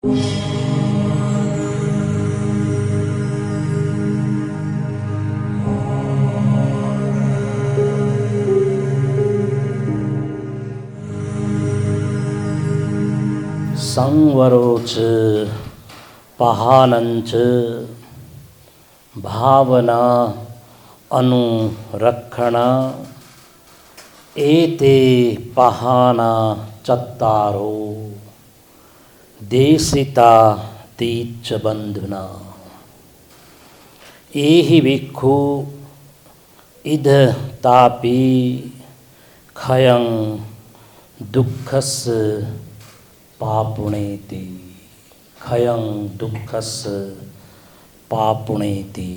संवरोच पहानंच भावना अनुरक्षणा एते पहाना चत्तारो देशिता तीच बंधुना एहि भिक्षु इद तापी खयं दुःखस पापुणेति खयं दुःखस पापुणेति।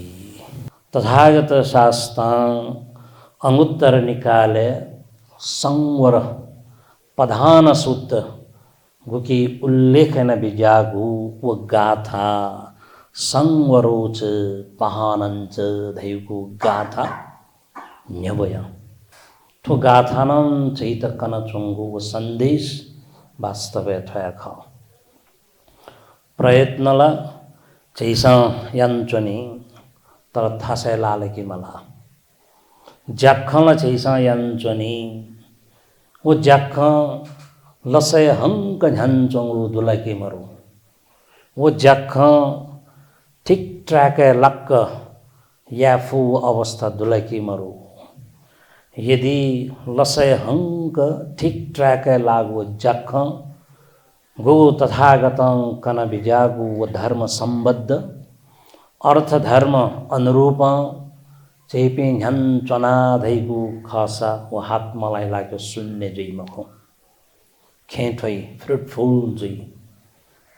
तथागत शास्त्रां अंगुत्तर निकाले संवर प्रधान सूत्र गुकी उल्लेखन बिजागु व गाथा संवरोच पहानंच धैगु गाथा न्यवया तो गाथानं चैत कनचुंगु व संदेश वास्तव थयाख प्रयत्नला चैसा यंचनी तर थासे लालकी मला जाखला चैसा यंचनी वो जाख लसय हंक झंचोंगु दुलकी मरु वो जाख ठीक ट्रैक लक्क याफु अवस्था दुलकी मरु यदि लसय हंक ठीक ट्रैक लागु जख गो तथागतं कन बिजागु व धर्म संबद्ध अर्थ धर्म अनुरूप चेपे झन चना धैगु खासा व हात मलाई लाग्यो शून्य जैमको खेथै फ्रुटफुल जै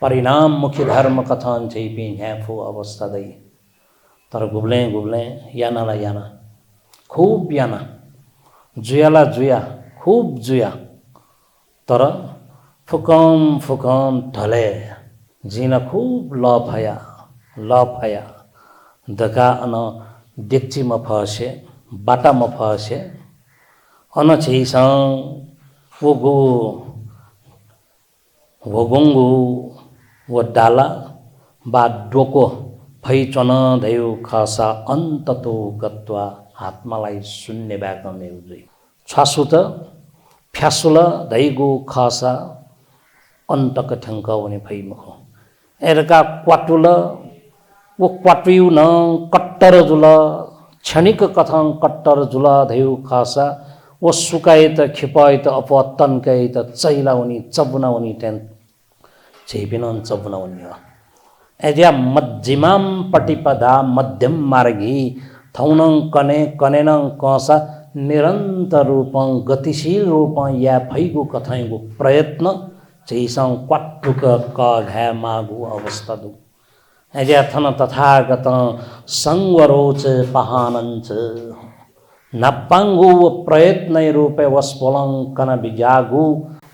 परिणाम मुख्य धर्म कथन चेपे झ्याफु अवस्था दै तर गुब्ले गुब्ले यानाला याना खूब याना जुयाला जुया खूब जुया तर फुकम फुकम ढले जिन खूब लफया दका अन डेक्ची म फसे बाटा म फसे अन छैसं वगो वगुंगु व डाला बा डोको फैचन धयो खासा अन्ततो गत्वा हातमालाई शून्य ब्याकने उजै छासुत फ्यासुल धैगु खासा अन्तक ठंक वने फैमख एरका क्वाटुल वो क्वाट्यु न कट्टर जुल क्षणिक कथं कट्टर जुल धैउ खासा वो सुकायत खिपायत अपतनकैत चैला वनी चबुना वनी टेन चैपिन चबुना वनी एज्या मध्यमाम पटिपदा मध्यम मार्गी थौनं कने कनेनं कसा निरंतर रूपं गतिशील रूपं या फैगु कथैगु प्रयत्न चैसं क्वाट्टुक क घा मागु अवस्था दु एज्याथन तथागत संवरोच पहानंच नप्पांगु व प्रयत्न रूपे वस्पोलं कन बिजागु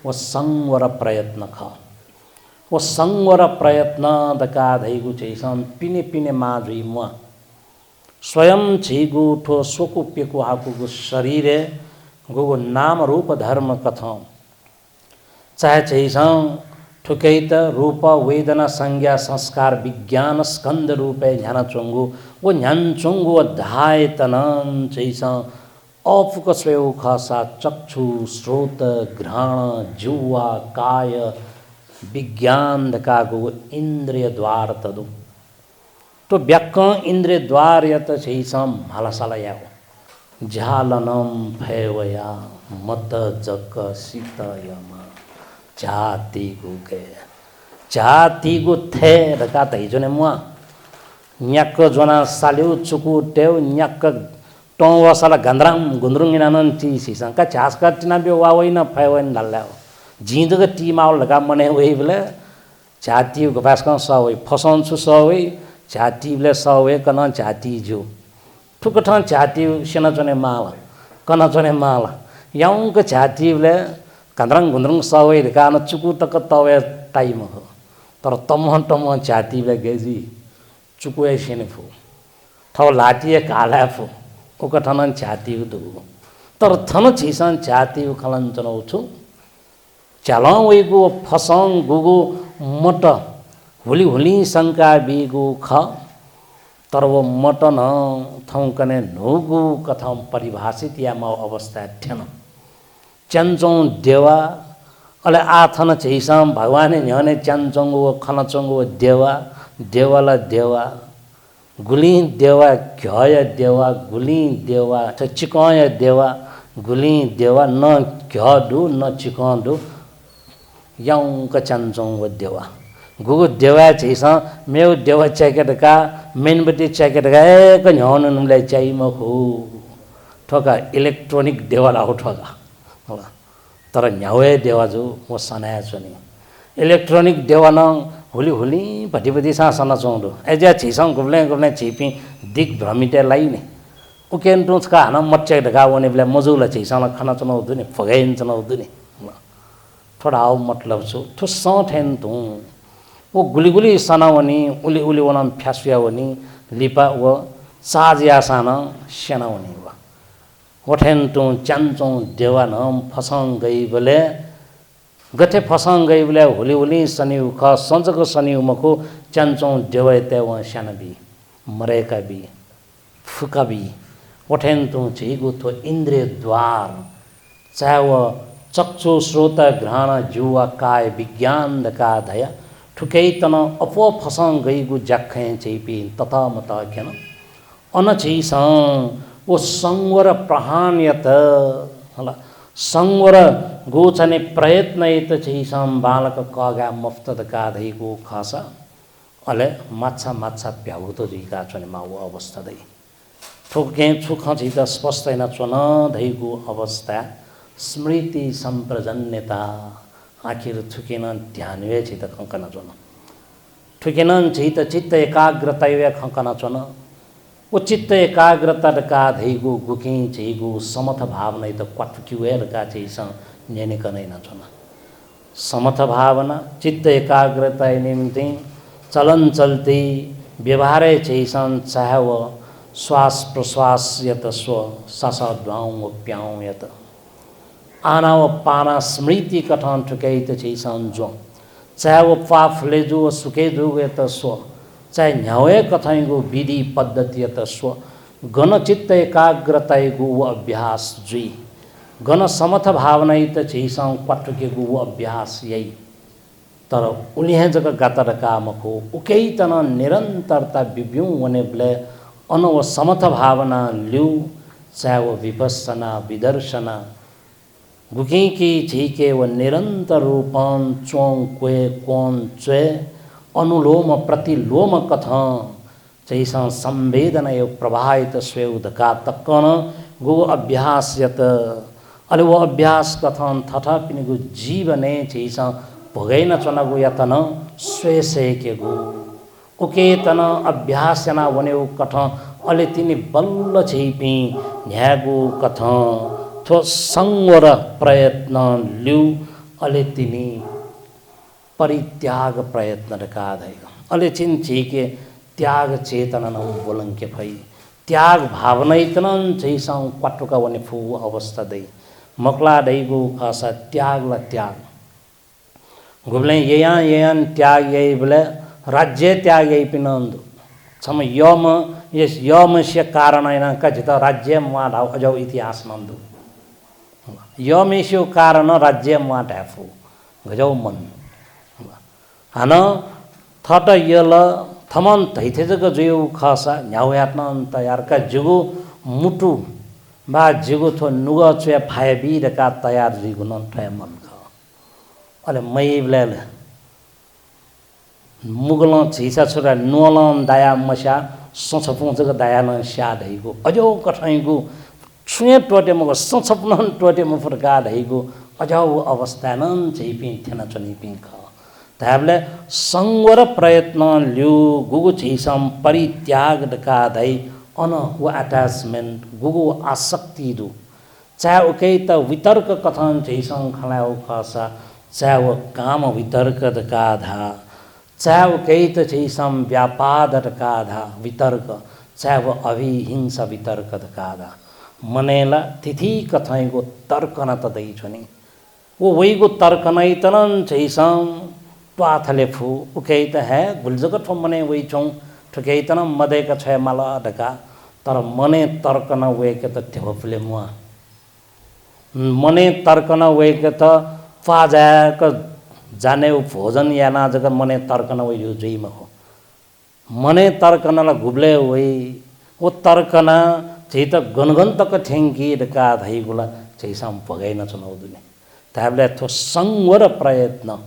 व संवर प्रयत्न ख व संवर प्रयत्न दका धैगु चैसं पिने पिने माजुइ म स्वयं छिगु ठो सोकु पेकु हाकुगु शरीरे गुगु नाम रूप धर्म कथं चाहे चैसं ठुकैत रूप वेदना संज्ञा संस्कार विज्ञान स्कंद रूपे झ्यान चुंगु वो झ्यान चुंगु धायतनं चैसं अफुक स्वयं खसा चक्षु श्रोत घ्राण जुवा काय विज्ञान दकागु इंद्रिय द्वार तदु तो व्याक इंद्रिय द्वार यत छैसम भालासाला याओ झालनम फैवया मत जक सीतयमा जाति गु थे दका तैजने मुआ न्याक जोना सालिउ चुकु टेउ न्याक टोवसाला गंद्राम गुन्द्रुंगिनानन टी सिसं का चासका टिना बे वावैना फैवैन डाल्लाओ जिंदग टी माउ लगा मने वही बले जाति गपासका सवै फसन छु सवै जाति बले सवै कन जाति जो ठुकठन जाति सेना जने माला कन जने माला याउंक जाति बले गंद्रंग गुन्द्रुंग सवै कान चुकु तक तवे टाइम हो तर तम जाति बले गेजी चुकु सेने फु थौ लाटिए काला फु उकठन जाति दु तर थन छिसन जाति खलन चनौ छु चालाउ वेगु फसंग गुगु मट हुली हुली शंका बीगु ख तरव मटन थौकने नोगु कथम परिभाषित या म अवस्था ठेन च्यान्चौँ देवा अले आथन छैसम भगवाने न्यने च्यान्चौँ खनचौँ देवा देवाला देवा गुली देवा घय देवा गुली देवा चिकय देवा गुली देवा न घडु न चिकडु यौंक च्यान्चौँ देवा गुगु देवा छैस मेउ देवा च्याकेटका मेनबटी च्याकेटका एक न्याउन नुमलाई चाहिँ मखु ठोका इलेक्ट्रोनिक देवा लाउ ठोका होला तर न्यावे देवा जो म सनाया छु नि इलेक्ट्रोनिक देवा न हुली हुली भटिपति सा सना चौंडो एजा छिसं गुब्ले गुब्ले छिपी दिक भ्रमिते लाई नि उकेन टुचका हन मच्चे ढका वने बेला मजुला छिसं खाना चनाउ दुनि फगैन चनाउ दुनि थोड़ा आओ मतलब छु थु सठेन तु वो गुली गुली सनावनी उली उली वनम फ्यासुयावनी लिपा व साजिया साना सेनावनी व वठेन तु च्यान्चौँ देवा नम फसङ गई बोले गथे फसङ गई बोले हुली हुली सनिउ ख सञ्चको सनिउ मको च्यान्चौँ देवा ते व स्याना बी मरेका बी फुका बी वठेन तु छिगु थो इन्द्रिय द्वार चाहे व चक्षु श्रोत घ्राण जुवा काय विज्ञान का धया ठुकै तन अपो फसङ गइगु जाखे चैपी तथा मत केन अन छिसं वो संवर प्रहान्यत होला संवर गोचने प्रयत्न त छिसं बालक कगा मुफ्तद का धैगु खासा अले माछा माछा प्याउ त जिका छने माउ अवस्था दै ठोके छुख छित स्पष्ट न चन धैगु अवस्था स्मृति सम्प्रजन्यता आखिर थुकेन ध्यान वे छित खंकन चन ठुकेन छित चित्त एकाग्रता वे खंकन चन वो चित्त एकाग्रता का धैगु गुकी छिगु समथ भावना त क्वाटुकी वे का छिस नेने कनै न चन समथ भावना चित्त एकाग्रता निम्ति चलन चलती व्यवहार छिसन चाहे वो श्वास प्रश्वास यत स्व सस द्वाउ प्याउ यत आना व पाना स्मृति कथन ठुकै त छिसन जो चाहे वो पाफले जो सुके जो यत स्व चाहे न्यावे कथैगु विधि पद्धति यत स्व गण चित्त एकाग्रता गु अभ्यास जुई गण समथ भावना त छिसन क्वाटुके गु अभ्यास यही तर उन्हें जग गातर कामको उकै तन निरंतरता बिब्यू वने ब्ले अनव समथ भावना ल्यू चाहे वो विपස්සना विदर्शना गुकी की झीके व निरंतर रूपन चों क्वे कोन च्वे अनुलोम प्रतिलोम कथ चैसा संवेदना यो प्रवाहित स्वेउदका तक्कन गो अभ्यास यत अले वो अभ्यास कथन थथा पिनिगु जीवने चैसा भोगैन चनगु यतन स्वेसे के गु उकेतन अभ्यास जना वनेउ कथ अले तिनी बल्ल छैपी न्यागु कथ थो संवर प्रयत्न ल्यू अले तिनी परित्याग प्रयत्न का धैग अले चिन छिके त्याग चेतना न बोलंके भई त्याग भावना इतनन छैसं क्वाटुका वने फु अवस्था दै मकला दैगु खासा त्याग ला त्याग गुबले ययान त्याग यही बोले राज्य त्याग यही पिनंदु छम यम यस यम से कारण हैन कजित राज्य मा धाउ अजौ इतिहास नंदु यमेस्यो कारण राज्य मा ढाफु गजौ मन हन थट यल थमन थैथेजक जुयु खसा न्याउयात्न तयार का जुगु मुटु बा जुगु थो नुग चे फायबी का तयार जुगु नन थय मन ख अले मैबले मुगल छिसा छोरा नोलन दाया मसा सछपु जग दाया न स्या दैगु अजौ कठैगु छुए टोटे मगो सछपन टोटे म फरका दैगु अजौ अवस्था नन छैपि थेना चनि पिंख ताबले संवर प्रयत्न ल्यु गुगु छिसम परित्याग का दै अन वो अट्याचमेन्ट गुगु आसक्ति दु चाहे उकै त वितर्क कथन छिसम खलाउ खसा चाहे वो काम वितर्क का धा चाहे उकै त छिसम व्यापाद का धा वितर्क चाहे वो अभिहिंसा वितर्क का धा मनेला तिथि कथैगो तर्कन त दै छनि वो वैगो तर्कनै तनन छिसम ट्वाथले फु उके त है गुलजग ठो मने वही छौं ठुके त न मदे का छ माला ढका तर मने तर्क न वे के त थेवफले मुआ मने तर्क न वे के त फाजा क जाने भोजन या ना जगत मने तर्क न वे यो जइमा हो मने तर्क न ल गुबले वही वो तर्क न चाहिँ त गनगन तक ठेंगी ढका धई गुला चाहिँ साम भगाइन चुनाउदुने ताबले थो संवर प्रयत्न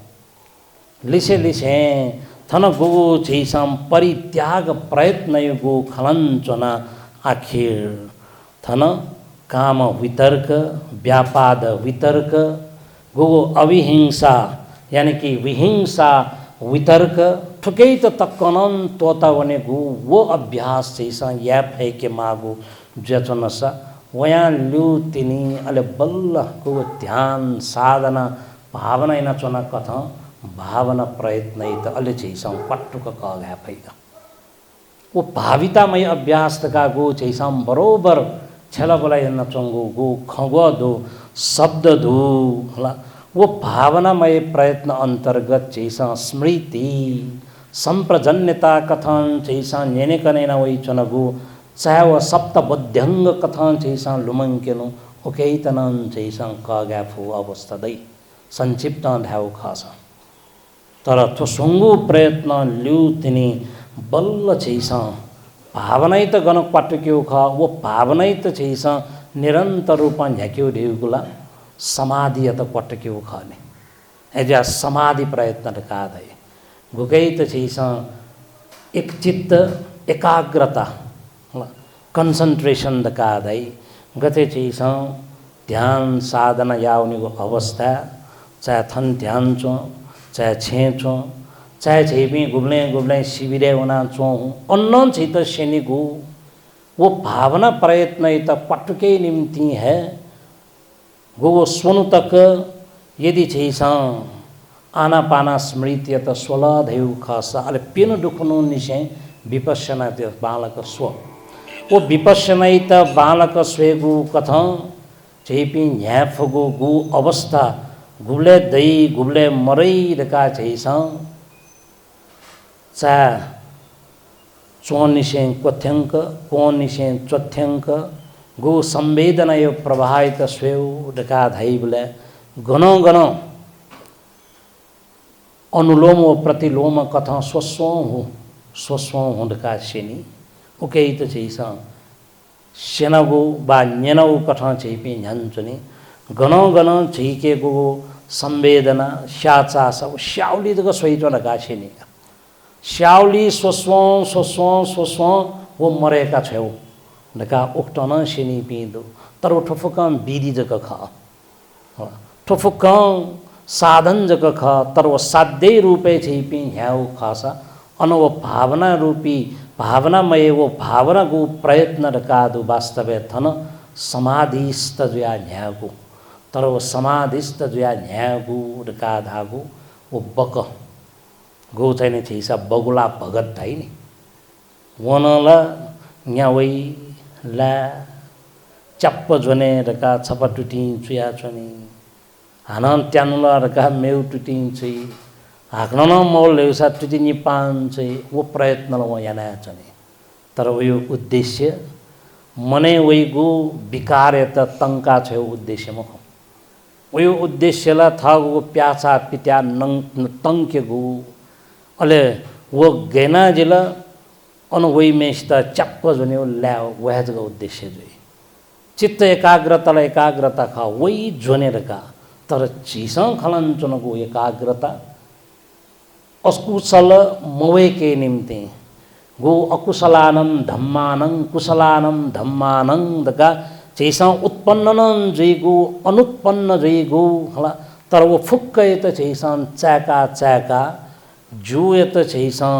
लिसे लिसे थन गो चाहिँ साम परित्याग प्रयत्न यो गो खलञ्चना आखिर थन काम वितर्क व्यापाद वितर्क गो अविहिंसा यानी कि विहिंसा वितर्क ठुकै त तक्कनन तोता वने गु वो अभ्यास चाहिँ सा या फैके मागु जचनसा वयां लु तिनी अले बल्ल को ध्यान साधना भावना इन चना कथ भावना प्रयत्न त अले चाहिँ सा पट्टुक कगा फैगा वो भावितामय अभ्यास तका गो चाहिँ सा बरोबर छला बोला न चंगु गो खगो दो शब्द दो हला वो भावनामय प्रयत्न अंतर्गत चाहिँ स्मृति संप्रजन्यता कथन चाहिँ नेने कनेना वही चनगु चाहे वो सप्तबोध्यंग कथन चाहिँ लुमंकेनु ओकेतनन चाहिँ कग्याफु अवस्था दै संक्षिप्त ध्याउ खास तर थो सुंगु प्रयत्न ल्यु तिनी बल्ल चाहिँ भावनै त गनक पाटक्यो ख वो भावनै त चाहिँ निरंतर रूपमा झ्याक्यो ढेउगुला समाधि त पटक्यो खने एजा समाधि प्रयत्न कादै गुकै त चाहिँ एक चित्त एकाग्रता कन्सन्ट्रेसन द कादै गते चाहिँ ध्यान साधना याउनेको अवस्था चाहे थन ध्यान चो चाहे छे चो चाहे छेपी गुब्ले गुब्ले शिविरे होना चो अन्न छित शेनिगु वो भावना प्रयत्न त पटके निम्ति है गो स्वनु तक यदि चाहिँ आनापाना स्मृति त 16 धैउ खस अले पिन दुखनु निसे विपश्यना त्यो बालक स्व वो विपश्यना त बालक स्वेगु कथ चेपी न्याफगु गु अवस्था गुब्ले दई गुब्ले मरै रका चाहिँ चा चोनिसे क्वथ्यंक कोनिसे चोथ्यंक गो संवेदना यो प्रवाहित स्वेउ डका धाइबले गनो गनो अनुलोम व प्रतिलोम कथा स्वस्व हो डका शेनी ओके त छैसा सेनगो बा नेनौ कथा छैपि झन्चनी गनो गनो झिके गो संवेदना शाचा सब श्याउली दग सोइतो डका शेनी श्याउली स्वस्व वो मरेका छेउ नका उक्टन शेनी पिंदो तर ठोफुकम बीदी जग ख ठोफुकम साधन जग ख तर वो साध्य रूपे छिपि ह्याउ खासा अन वो भावना रूपी भावनामय वो भावना गु प्रयत्न रकादु वास्तवे थन समाधिस्थ जुया न्यागु तर वो समाधिस्थ जुया न्यागु रका धागु वो बक गो चाहिने छिसा बगुला भगत धाइने वनला न्यावै ला चप्प जोने रका छपटुटी चुया चुनी हानन त्यानुला रका मेउ टुटी छि हाक्न न मौल लेउसा टुटी नि पान चाहिँ वो प्रयत्न ल याना चने तर वो उद्देश्य मने वही गु विकार त तंका छ उद्देश्य म वो उद्देश्य ला था गु प्यासा पित्या नंग तंके गु अले वो गेना जिला अन वही मेष त चप्प जोने ल्या वह जगह उद्देश्य जो चित्त एकाग्रता खा वही जोने रका तर चीसा खलन चुनको एकाग्रता अकुशल मवे के निम्ति गो अकुशलानम धम्मानं दका चैसा उत्पन्न जैगो अनुत्पन्न जैगो हला तर वो फुक्कै त चैसा चाका जुए त चैसा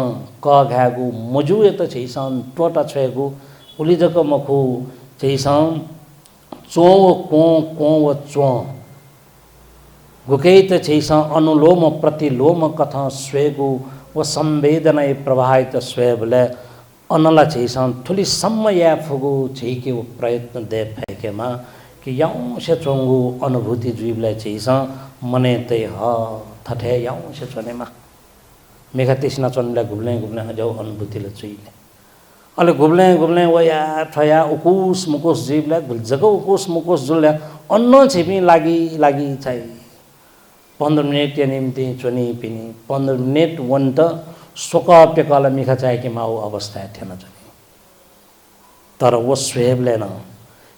क घागु मजुए त चैसा टोटा छेगु उलिजक मखु चैसा चो को चो गुकै त छैसा अनुलोम प्रतिलोम कथा स्वेगु व संवेदना प्रवाहित स्वेबले अनला छैसा थुली समय फुगु छैके वो प्रयत्न दे फैकेमा कि याउ से चोंगु अनुभूति जीवले छैसा मने ते ह थठे याउ से चनेमा मेघा तेसिना चन्नुलाई घुब्ले जाऊ अनुभूतिले चुइले अहिले घुब्ले वया ठया उकुस मुकुस जीवलाई घुल्जको उकुस मुकुस जुल्ल्या अन्न छिपी लागि चाहिँ 15 मिनट या निम्ति चुनी पिनी 15 मिनट वन्त सोक पेकला मिखा चाहिँ कि माउ अवस्था थिएन चुनी तर वो स्वेबले न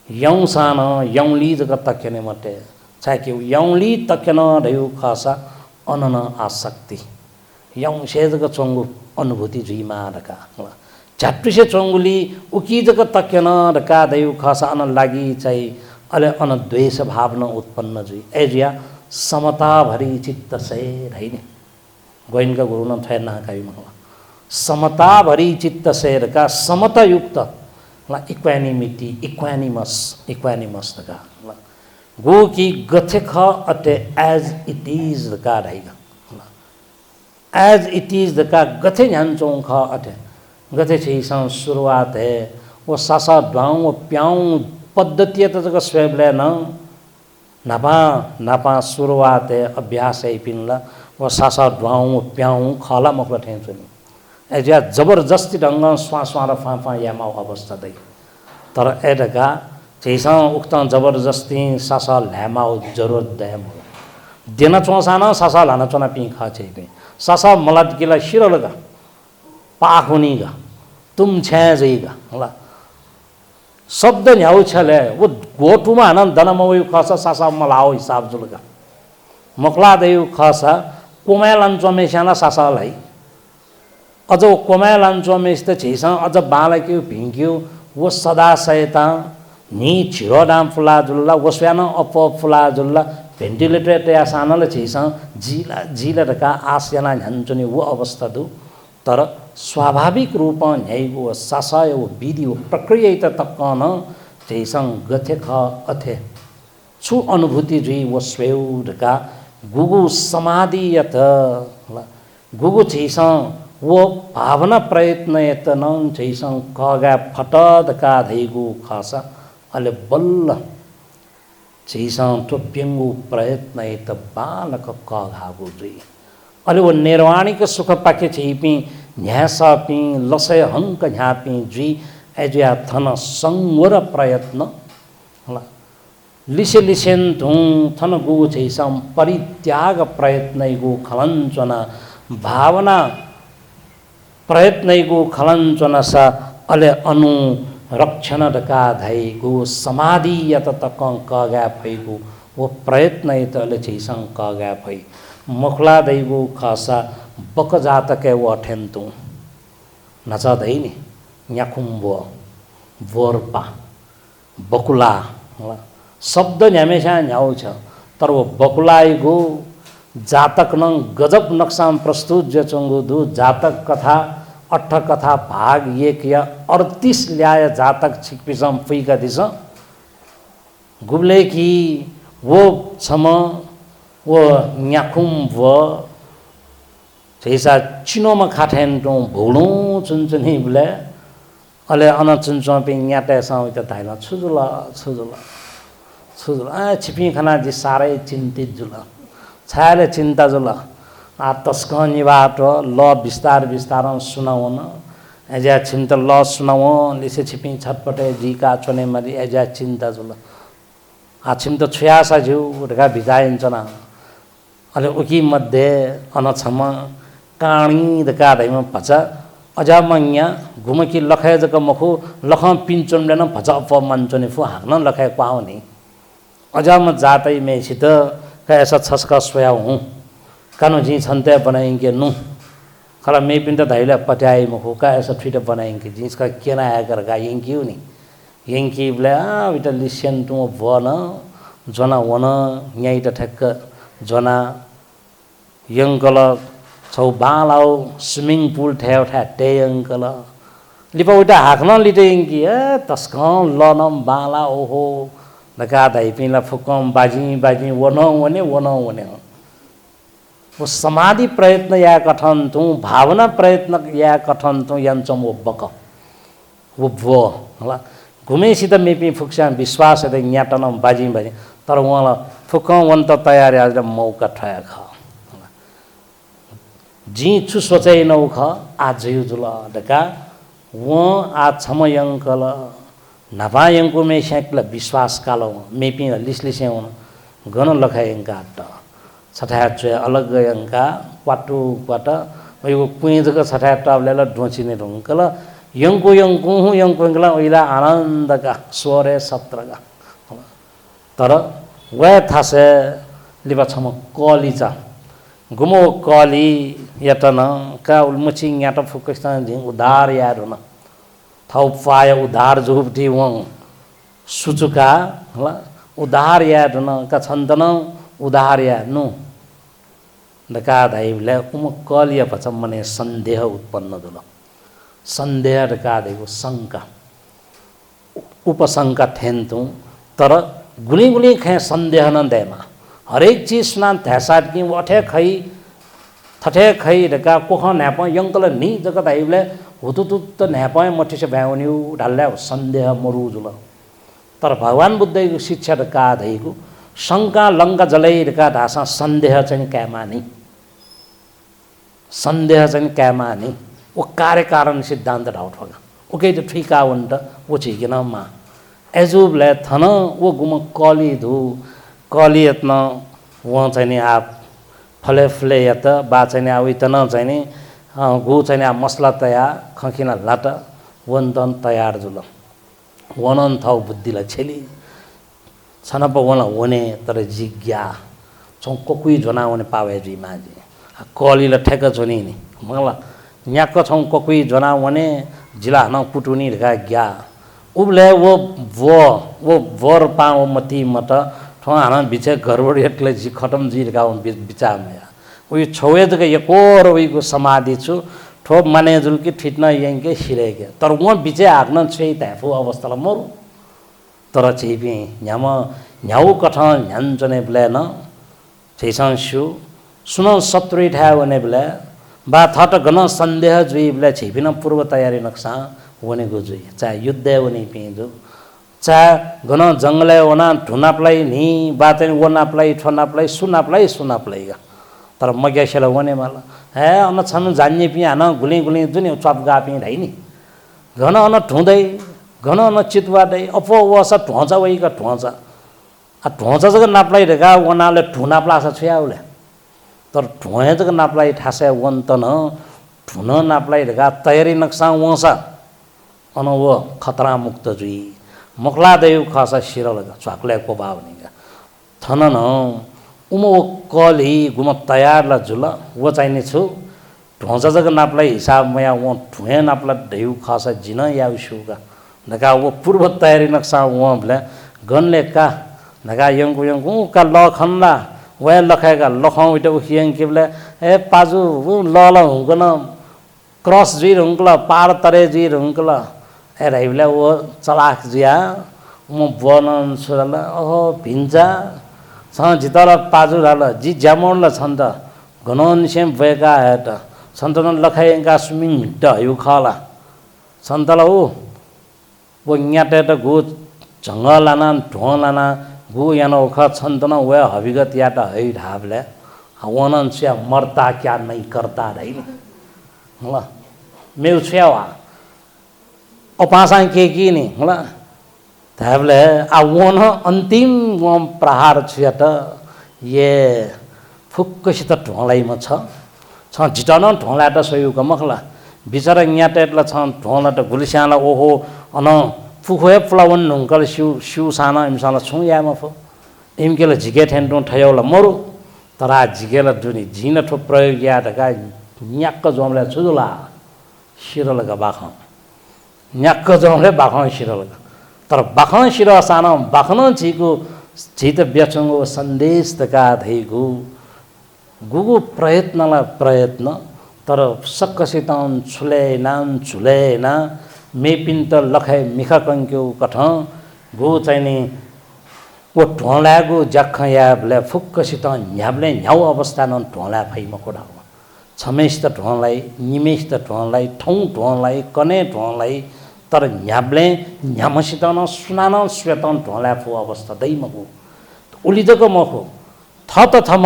यौं सान यौंली जगत तक्यने मटे चाहे कि यौंली तक्यन रह्यो खासा अनन आसक्ति यौं सेजक चोंगु अनुभूति जुइमा रका झट्टुसे चोंगुली उकी जगत तक्यन रका दयु खासा अन लागि चाहिँ अले अन द्वेष भावना उत्पन्न जुइ एजिया समता भरी चित्त सेर हैन गोइनका गुरु न थै ना काई महला समता भरी चित्त सेर का समता युक्त ला इक्वानिमिटी इक्वानिमस का गो की गथे ख अटे एज इट इज द का रहेगा एज इट इज द का गथे न्यान्चों ख अटे गथे छिसं शुरुआत है वो सासा ड्वाऊ वो प्याऊ पद्धति त जग स्वेबले न नापा शुरुआत है अभ्यास है पिनला वो सासा ड्वाऊ प्याऊ खला मखला ठेन्छु नि एजा जबरजस्ती ढंग स्वास्वा र फाफा यामा अवस्था दै तर एडका छिसं उक्त जबरजस्ती सासा ल्यामाउ जरुरत देम देना चोसाना सासा लाना चोना पि खा छैबे सासा मलट गिला शिरलगा पाखुनीगा तुम छेजैगा होला शब्द न्याउ छले वो गोटुमा हन दनमवयु खसा सासा मलाओ हिसाब जुलगा मखला देउ खसा कोमेलन चमेसाना सासालाई अझ कोमेलन चमेस त छिसं अझ बालक्यु भिङ्क्यु वो सदा सयता नि छिरो डाम फुला जुल्ला वस्यान अप फुला जुल्ला भेन्टिलेटर त्या सानले छिसं जिला रका आस्याना झन्चुनी वो अवस्था दु तर स्वाभाविक रूप न्यायको सासाय वो विधि वो प्रक्रिया त तक्कन छिसं गथे ख अथे छु अनुभूति जुइ वो स्वेउडका गुगु समाधि यत गुगु छिसं वो भावना प्रयत्न यतन छिसं कगा फटद का धैगु खासा अले बल्ल छिसं टोप्यंगु प्रयत्न यत बालक कघागु जुइ अले वो निर्वाणिक सुख पाके छिपी न्यासापी लसय हंक न्यापी जुइ एजिया थन संवर प्रयत्न होला लिसेन धुं थन गु छिसं परित्याग प्रयत्नैगु खलञ्चना भावना प्रयत्नैगु खलञ्चना सा अले अनु रक्षण डका धैगु समाधि यत तकं कगा फैगु वो प्रयत्न यत अले छिसं कगा फै मुखला दैगु खासा बक जातके वो अठेन्तु नचा दैनी न्याकुम्बो वोरपा बकुला शब्द न्यामेशा न्याउ छ तर वो बकुलाइगु जातक नङ गजब नक्साम प्रस्तुत जेचंगु दु जातक कथा 8 कथा भाग 1 या 38 ल्याय जातक छिकपिसम फुइका दिस गुब्ले की वो छम वो न्याकुम व जैसा चिनोमा खाठेन तो भोडो चुनचुनी बुले अले अन चुनचुन पे न्याटे साउ त धाइला छुजुला छिपी खाना जी सारै चिन्तित जुला छायाले चिन्ता जुला आ तस्कनीबाट ल विस्तार सुनाउन एजा चिन्ता ल सुनाउन लिसे छिपी छटपटे जीका चोने मरी एजा चिन्ता जुला आ चिन्ता छुयासा जिउ ढका भिजाइन्छना अले उकी मध्ये अनछम काणी दका दैमा भचा अजा मंग्या घुमकी लखय जक मखु लख पिन्चोन लेन भचा अप मन्चोने फु हाक्न लखय पाउने अजा म जातै मेसित कैसा छस्का सोया हूँ कानो जी छन्ते बनाएंगे नु खला मे पिन त धाइला पटाइ मखु का ऐसा ठिट बनाएंगे जिसका केना आकर का यंकिउ नि यंकी ब्ला विट लिसन तु वन जना वन न्याइ त ठक्क जना यंकल छौ बालाउ स्विमिङ पुल ठ्याउ ठ्या टे यंकल लिपा उटा हाक्न लिटे यंकी ए तस्कन लनम बाला ओहो नका धाइपिला फुकम बाजी वने वो समाधि प्रयत्न या कठन तु भावना प्रयत्न या कठन तु यंचम वो बक वो भो होला घुमेसित मेपी फुक्सा विश्वास है न्याटन बाजी तर वहाँ फुकम वन त तयारी आज मौका ठया ख जी छु सोचे नौख आज जुल डका वो आज छमयंकल नभायंको मे स्याक्ल विश्वास कालो मेपी लिसलिसे हुन गन लखायंका त छठा चुए अलग यंका क्वाटु क्वाट यो कुइजको छठा टबले ढोचिने ढुङ्कल यंको यंको हु यंकोला ओइला आनन्दका स्वरे सत्रका तर वय थासे लिबा छम कलिचा गुमो कली यतन का उल्मुची यात फुकस्तान झिङ उधार यार न थौ पाय उधार जुबटी वङ सुचुका होला उधार यार न का छन्दन उधार यार नु डका धाइले उम कलिय भचम मने सन्देह उत्पन्न दुल सन्देह डका देको शंका उपशंका ठेन्तु तर गुली गुली खे सन्देह न देमा हरेक चीज सुना थैसाट की वठे खई थठे खई डका कोख न्याप यंकल नि जगत आइले हुतुतुत न्याप मठे से भ्याउन्यु ढाल्ल्या सन्देह मरु जुल तर भगवान बुद्धको शिक्षा डका धैको शंका लंका जलै डका ढासा सन्देह चाहिँ क्यामा नि सन्देह चाहिँ क्यामा नि वो कार्य कारण सिद्धान्त ढाउट होगा ओके तो ठिका वन्ट वो छिकिन मा एजुबले थन वो गुम कली धु कली यत्न वहाँ चाहिँ नि आप फले फले यत बा चाहिँ नि अब इतना चाहिँ नि गु चाहिँ नि मसला तयार खखिना लाट वन्तन तयार जुल वनन थौ बुद्धिलाई छेली छनप वन होने तर जिज्ञा चौको कुई जना होने पावे जी माजी कलीले ठेक जोनी नि मला न्याक छौं कोकुई जना वने जिला न पुटुनी ढका ग्या उबले वो वर पाओ मती मत ठो हाना बिचे गरबड एटले जी खतम जी ढका बिचामे उयो छौए जग एकोर उइको समाधि छु ठो माने जुल कि ठिटना यंके सिरेके तर वो बिचे आग्न छै ताफु अवस्थाला मरु तर चेपि न्याम न्याउ कठ न्यान्जने ब्ले न छैसन सु सुन सत्रुई ठा वने ब्ले बा थट गन सन्देह जुई ब्ले छिपिन पूर्व तयारी नक्सा वनेको जुई चाहे युद्ध वने पिजु चाहे गन जंगले वना ढुनाप्लाई नि बा चाहिँ वनाप्लाई ठनाप्लाई सुनाप्लाई तर मग्यासेल वने माला हे अन छन जान्ने पि हान गुली गुली जुन चपगा पि धाइनी घन अन ठुँदै घन अन चितवादै अपो वस ठोचा वइका ठोचा आ ठोचा जग नाप्लाई ढका वनाले ठुनाप्ला छ छ्याउले तर ठोए जग नाप्लाई ठासे वन्तन ठुन नाप्लाई ढका तयारी नक्सा वसा अन वो खतरा मुक्त जुई मखला देउ खसा शिरल छाक्ले को बावनीका थनन उमो कली गुम तयार ला जुल वो चाहिने छु ढोंचा जग नाप्लाई हिसाब मया वो ठुए नाप्ला देउ खसा जिन याउसुगा नका वो पूर्व तयारी नक्सा वो भले गनले का नका यंगु का लखनला वे लखाएगा लखाउ इटे उखियं केबले ए पाजु ल हुगन क्रॉस जी रुंकला पार तरे जी रुंकला ए राइबले वो चलाक जिया म बनन सुरल ओहो भिन्जा छ जितर पाजु राल जी ज्यामोन ल छन्द गनन सेम भएका हेट सन्तन लखाएगा स्विमिङ ड यु खाला सन्तला वो न्याटे त गो जंगलाना ढोलाना गु यानो ख छन्तन वे हविगत याट है ढाबले वनन से मरता क्या नहीं करता रही होला मेउ छ्यावा अपासा के नि होला ढाबले आ वन अन्तिम वम प्रहार छ्याट ये फुक्कसित ढोलाई म छ जिटन ढोला त सयुक मखला बिचरा न्याटेटला छ ढोला त गुलिसाला ओहो अन फुखोए फ्लावन नुंकल शिव साना इमसाला छु यामा फो इमकेला जिगे ठेन्टो ठयौला मरु तरा जिगेला दुनी जिन ठो प्रयोग या ढका न्याक्क जोमले छुजुला शिरलगा बाख न्याक्क जोमले बाख शिरलगा तर बाख शिर साना बाखन जिको जित ब्याचंगो सन्देश तका धैगु गुगु प्रयत्न तर सक्कसितान छुले नाम छुले ना मेपिन त लखाइ मिखा कंक्यो कठ गो चाहिँ नि वो ढोलागो जख याबले फुक्कसित न्याबले न्याउ अवस्था न ढोला फाइमा कोडा छमेस त ढोलाई निमेस त ढोलाई ठौ ढोलाई कने ढोलाई तर न्याबले न्यामसित न सुनान श्वेतन ढोला फु अवस्था दैमको उलिजको मखो थ त थम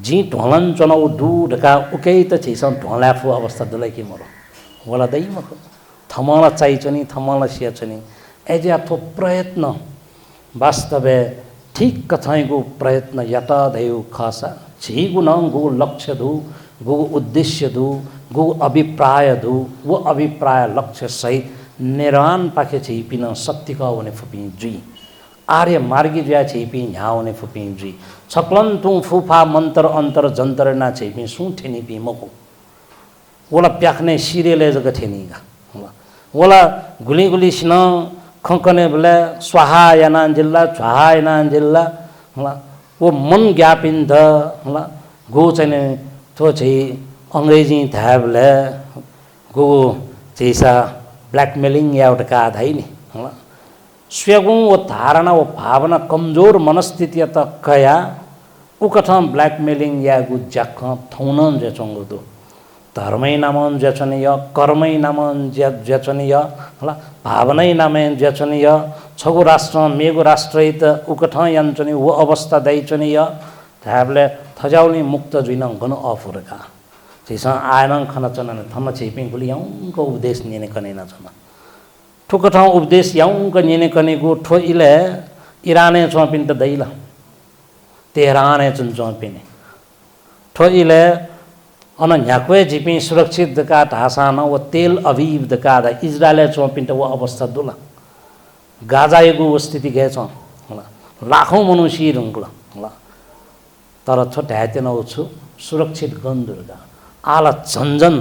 जी ढोलन चनाउ दू ढका उकै त छिसं ढोलाफु अवस्था दुलै कि मरो होला दै मको थमला चाहिचनी थमला सियाचनी एजे अथो प्रयत्न वास्तवे ठीक कथाइगु प्रयत्न यता दयु खासा झिगु न गु लक्ष्य दु गु उद्देश्य दु गु अभिप्राय दु वो अभिप्राय लक्ष्य सहित निर्वाण पाखे छिपिन सत्यका हुने फुपि जुई आर्य मार्गी ज्या छिपि ह्याउने फुपि जुई छक्लन तु फुफा मन्त्र अन्तर जन्तर ना छिपि सु ठेनी पि मको ओला प्याख्ने सिरेले जग ठेनीगा ओला गुली गुली सिन खंकने बोले स्वाहा याना जिल्ला स्वाहा याना जिल्ला होला वो मन ज्ञापिन द होला गो चाहिँ थो चाहिँ अंग्रेजी थाबले गो जैसा ब्लैकमेलिंग या एउटा का धाइ नि होला स्वयं वो धारणा वो भावना कमजोर मनस्थिति त कया उकठम ब्लैकमेलिंग या गु जख थौनन जे चंगो दो धर्मै नामन ज्याचनीय कर्मै नामन ज्याचनीय होला भावनै नामन ज्याचनीय छगो राष्ट्र मेगो राष्ट्रहित उकठ याञ्चनी वो अवस्था दैचनीय थाबले थजाउनी मुक्त जुइन गन अफुरका जैसा आयन खन चनन थम छिपिङ गुली यौंको उपदेश निने कनेना छन ठुकठ उपदेश यौंको निने कनेगु ठो इले इराने चोपिन त दैला तेहराने चुन चोपिने ठो इले अन ह्याक्वे झिपी सुरक्षित दका ढासान वो तेल अभिव दका दा इजरायले चोपिन्ट वो अवस्था दुला गाजाएको स्थिति गएछ होला लाखौं मनुष्य रुङ्गला होला तर छोटा हेतेन छु सुरक्षित गन्दुर्गा आला झन्झन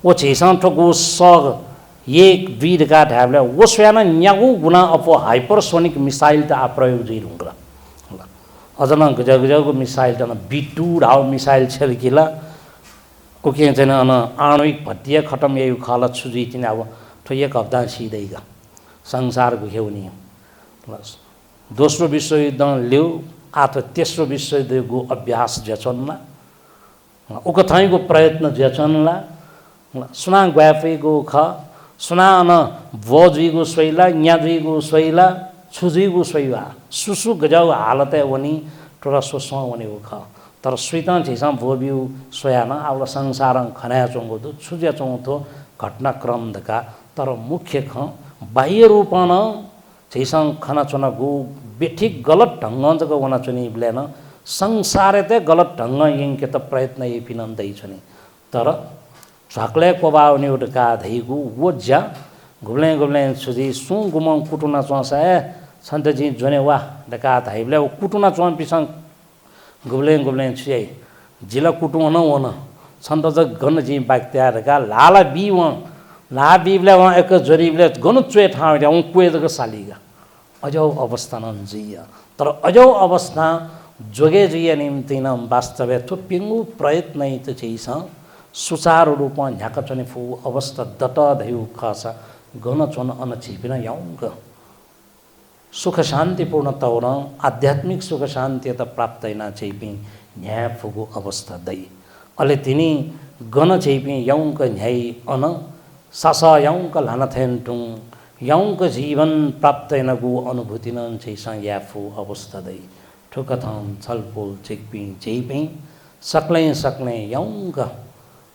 वो छेसा ठोको स एक दुई दका ढाबले वो स्वयं न्यागु गुना अपो हाइपरसोनिक मिसाइल त आ प्रयोग जि रुङ्गला होला अझन गजगजको मिसाइल त B2 हाउ मिसाइल छेलकिला कुके चाहिँ अन आणविक भत्तिया खटम यही खालत सुजी चाहिँ अब तो एक हप्ता सिधैगा संसार घुक्याउने प्लस दोस्रो विश्वयुद्ध ल्याउ आतो तेस्रो विश्वयुद्धको अभ्यास ज्याचनला उकथाइको प्रयत्न ज्याचनला सुना ग्वाफेको ख सुना न वजुइगो सोइला न्याजुइगो सोइला छुजुइगो सोइवा सुसु गजाउ हालत वनी टोरा सोसो वनी ख तर स्वीतन छिसा भोबिउ सोयान आवला संसार खनाया चोंगो दु छुज्या चोंथो घटनाक्रम दका तर मुख्य ख बाह्य रूपन छिसा खना चोना गु बेठिक गलत ढंग जग वना चुनी ब्लेन संसारे ते गलत ढंग यंके त प्रयत्न ये पिनन दै छनी तर झक्ले कोबाउने उडका धैगु वज्या गुब्ले गुब्ले छुजी सु गुम कुटुना चोसा सन्तजी जने वा दका धैबले कुटुना चोन पिसं गुब्ले गुब्ले छुयै जिला कुटु न वन छन्त ज गन जी बाक्त्या रका लाला बी व ला बीबले व एक जरीबले गन चुए ठाउ उ कुए जग सालीगा अजौ अवस्था न जिया तर अजौ अवस्था जोगे जिया निम्ति न वास्तवे थु पिंगु प्रयत्न त छैस सुचारू रूपमा झ्याक चने फु अवस्था दत धयु खासा गन चन अन छिपिन याउंग सुख शान्तिपूर्ण तौर आध्यात्मिक सुख शान्ति त प्राप्त न छैपि न्याय फुगु अवस्था दै अले तिनी गन छैपि यौंक न्याय अन सास यौंक लानथेन्टुङ यौंक जीवन प्राप्त नगु अनुभूति न छैस याफु अवस्था दै ठुकथम छलपोल चेकपि छैपि सक्ले यौंक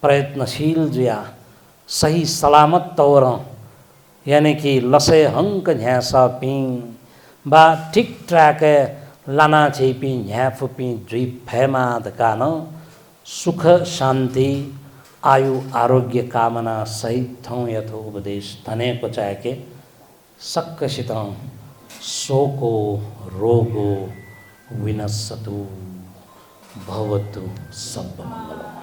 प्रयत्नशील जुया सही सलामत तौर यानी कि लसे हंक न्यासा पिङ बा ठीक ट्रैक लाना छैपि न्याफुपि जुई फैमा दकान सुख शान्ति आयु आरोग्य कामना सहित थौ यथो उपदेश धनेको चाहेके सक्कसित शोको रोगो विनश्यतु भवतु सर्वमङ्गलम्।